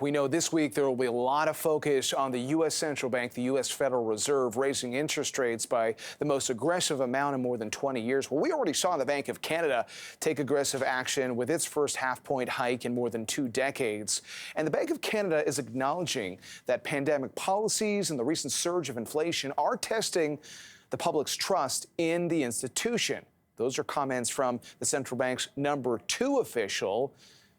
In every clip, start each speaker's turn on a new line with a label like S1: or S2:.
S1: We know this week there will be a lot of focus on the U.S. Central Bank, the U.S. Federal Reserve, raising interest rates by the most aggressive amount in more than 20 years. Well, we already saw the Bank of Canada take aggressive action with its first half-point hike in more than 2 decades. And the Bank of Canada is acknowledging that pandemic policies and the recent surge of inflation are testing the public's trust in the institution. Those are comments from the central bank's #2 official,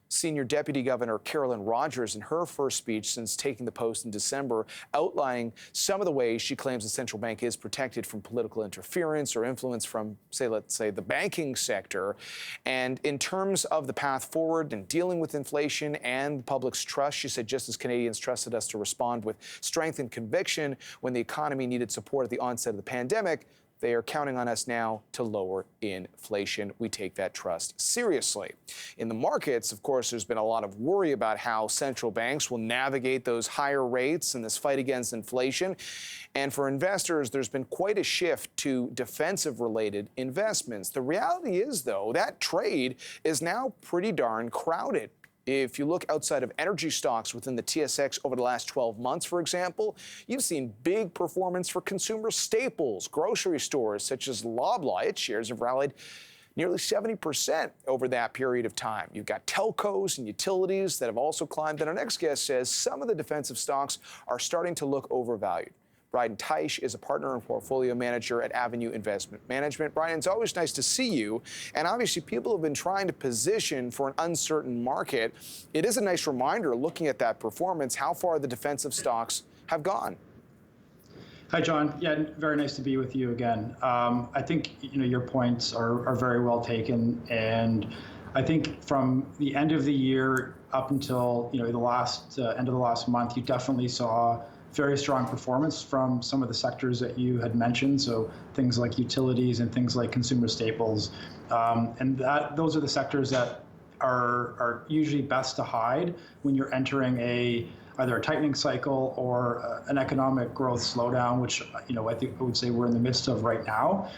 S1: Senior Deputy Governor Carolyn Rogers, in her first speech since taking the post in December, outlining some of the ways she claims the central bank is protected from political interference or influence from, let's say, the banking sector. And in terms of the path forward and dealing with inflation and the public's trust, she said, just as Canadians trusted us to respond with strength and conviction when the economy needed support at the onset of the pandemic, they are counting on us now to lower inflation. We take that trust seriously. In the markets, of course, there's been a lot of worry about how central banks will navigate those higher rates in this fight against inflation. And for investors, there's been quite a shift to defensive-related investments. The reality is, though, that trade is now pretty darn crowded. If you look outside of energy stocks within the TSX over the last 12 months, for example, you've seen big performance for consumer staples, grocery stores such as Loblaw. Its shares have rallied nearly 70% over that period of time. You've got telcos and utilities that have also climbed. And our next guest says some of the defensive stocks are starting to look overvalued. Bryden Teich is a partner and portfolio manager at Avenue Investment Management. Bryden, it's always nice to see you. And obviously, people have been trying to position for an uncertain market. It is a nice reminder, looking at that performance, how far the defensive stocks have gone.
S2: Hi, John. Yeah, very nice to be with you again. I think your points are very well taken, and I think from the end of the year up until the last end of the last month, you definitely saw very strong performance from some of the sectors that you had mentioned, so things like utilities and things like consumer staples, and those are the sectors that are usually best to hide when you're entering either a tightening cycle or an economic growth slowdown, which I think I would say we're in the midst of right now.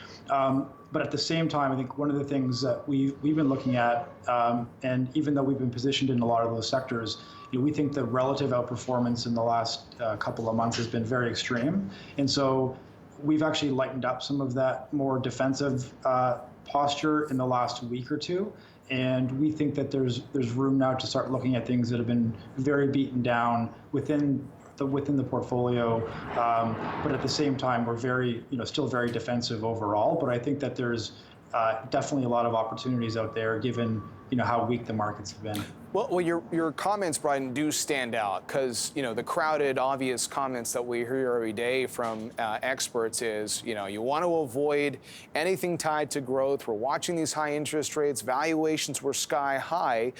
S2: But at the same time, I think one of the things that we've been looking at, and even though we've been positioned in a lot of those sectors, we think the relative outperformance in the last couple of months has been very extreme. And so we've actually lightened up some of that more defensive posture in the last week or two. And we think that there's room now to start looking at things that have been very beaten down within the portfolio, but at the same time, we're still very defensive overall. But I think that there's definitely a lot of opportunities out there, given how weak the markets have been.
S1: Well, your comments, Bryden, do stand out because, the crowded, obvious comments that we hear every day from experts is, you want to avoid anything tied to growth. We're watching these high interest rates. Valuations were sky high.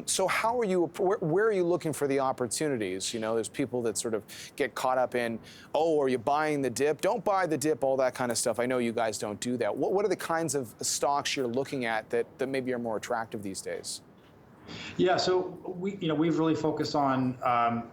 S1: So where are you looking for the opportunities? There's people that sort of get caught up in, are you buying the dip? Don't buy the dip, all that kind of stuff. I know you guys don't do that. What are the kinds of stocks you're looking at that maybe are more attractive these days?
S2: Yeah, so we've really focused on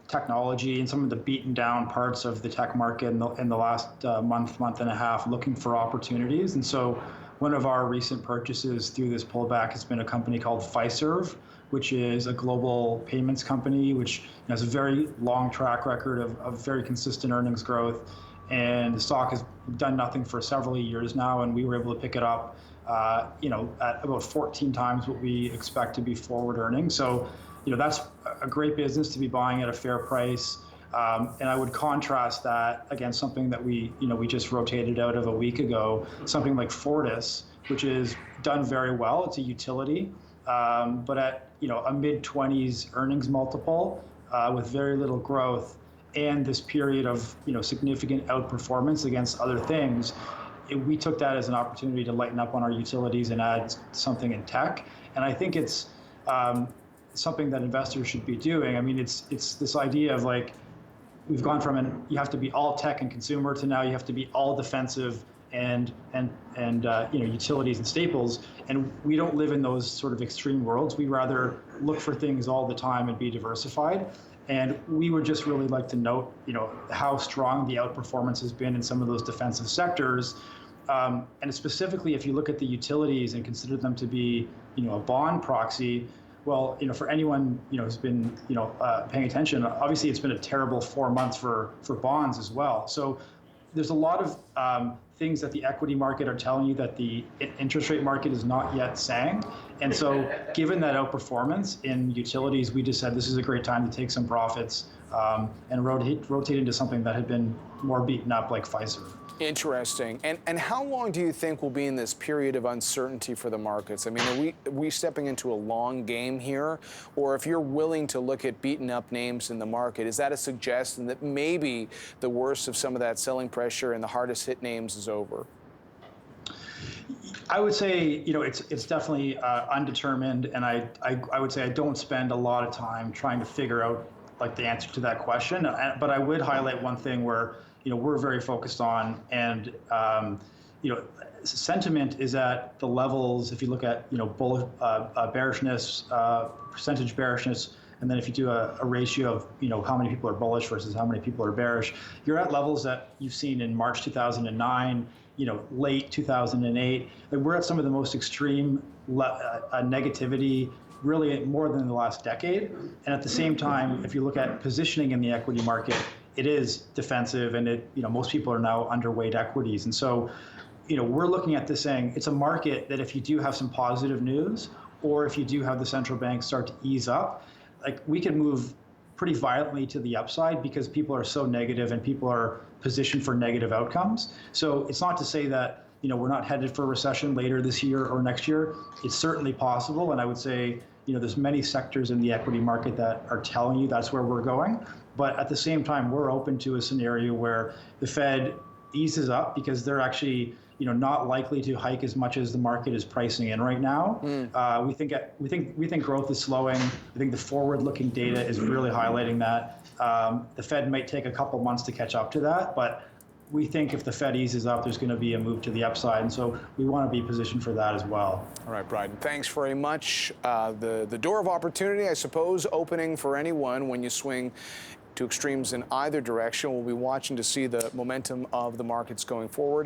S2: technology and some of the beaten down parts of the tech market in the last month and a half, looking for opportunities. And so one of our recent purchases through this pullback has been a company called Fiserv, which is a global payments company, which has a very long track record of very consistent earnings growth. And the stock has done nothing for several years now, and we were able to pick it up at about 14 times what we expect to be forward earnings. So, that's a great business to be buying at a fair price. And I would contrast that against something that we just rotated out of a week ago, something like Fortis, which is done very well. It's a utility, but at a mid-20s earnings multiple with very little growth, and this period of significant outperformance against other things. We took that as an opportunity to lighten up on our utilities and add something in tech. And I think it's something that investors should be doing. I mean, it's this idea of we've gone from you have to be all tech and consumer to now you have to be all defensive and utilities and staples. And we don't live in those sort of extreme worlds. We rather look for things all the time and be diversified. And we would just really like to note, how strong the outperformance has been in some of those defensive sectors. And specifically, if you look at the utilities and consider them to be, a bond proxy, Well, for anyone who's been paying attention, obviously it's been a terrible 4 months for bonds as well. So there's a lot of things that the equity market are telling you that the interest rate market is not yet saying. And so given that outperformance in utilities, we just said this is a great time to take some profits and rotate into something that had been more beaten up, like Pfizer.
S1: Interesting. And how long do you think we'll be in this period of uncertainty for the markets? I mean, are we stepping into a long game here? Or if you're willing to look at beaten up names in the market, is that a suggestion that maybe the worst of some of that selling pressure and the hardest hit names is over?
S2: I would say, it's definitely undetermined, and I would say I don't spend a lot of time trying to figure out like the answer to that question. But I would highlight one thing where we're very focused on, and sentiment is at the levels. If you look at bearishness, percentage bearishness, and then if you do a ratio of how many people are bullish versus how many people are bearish, you're at levels that you've seen in March 2009. Late 2008, we're at some of the most extreme negativity, really more than the last decade. And at the same time, if you look at positioning in the equity market, it is defensive, and most people are now underweight equities. And so, we're looking at this saying it's a market that if you do have some positive news, or if you do have the central bank start to ease up, like we could move pretty violently to the upside because people are so negative and people are positioned for negative outcomes. So it's not to say that we're not headed for a recession later this year or next year. It's certainly possible, and I would say there's many sectors in the equity market that are telling you that's where we're going. But at the same time, we're open to a scenario where the Fed eases up because they're actually not likely to hike as much as the market is pricing in right now. We think growth is slowing. I think the forward-looking data is really highlighting that. The Fed might take a couple months to catch up to that, but we think if the Fed eases up, there's going to be a move to the upside, and so we want to be positioned for that as well.
S1: All right, Bryden, thanks very much. The door of opportunity, I suppose, opening for anyone when you swing to extremes in either direction. We'll be watching to see the momentum of the markets going forward.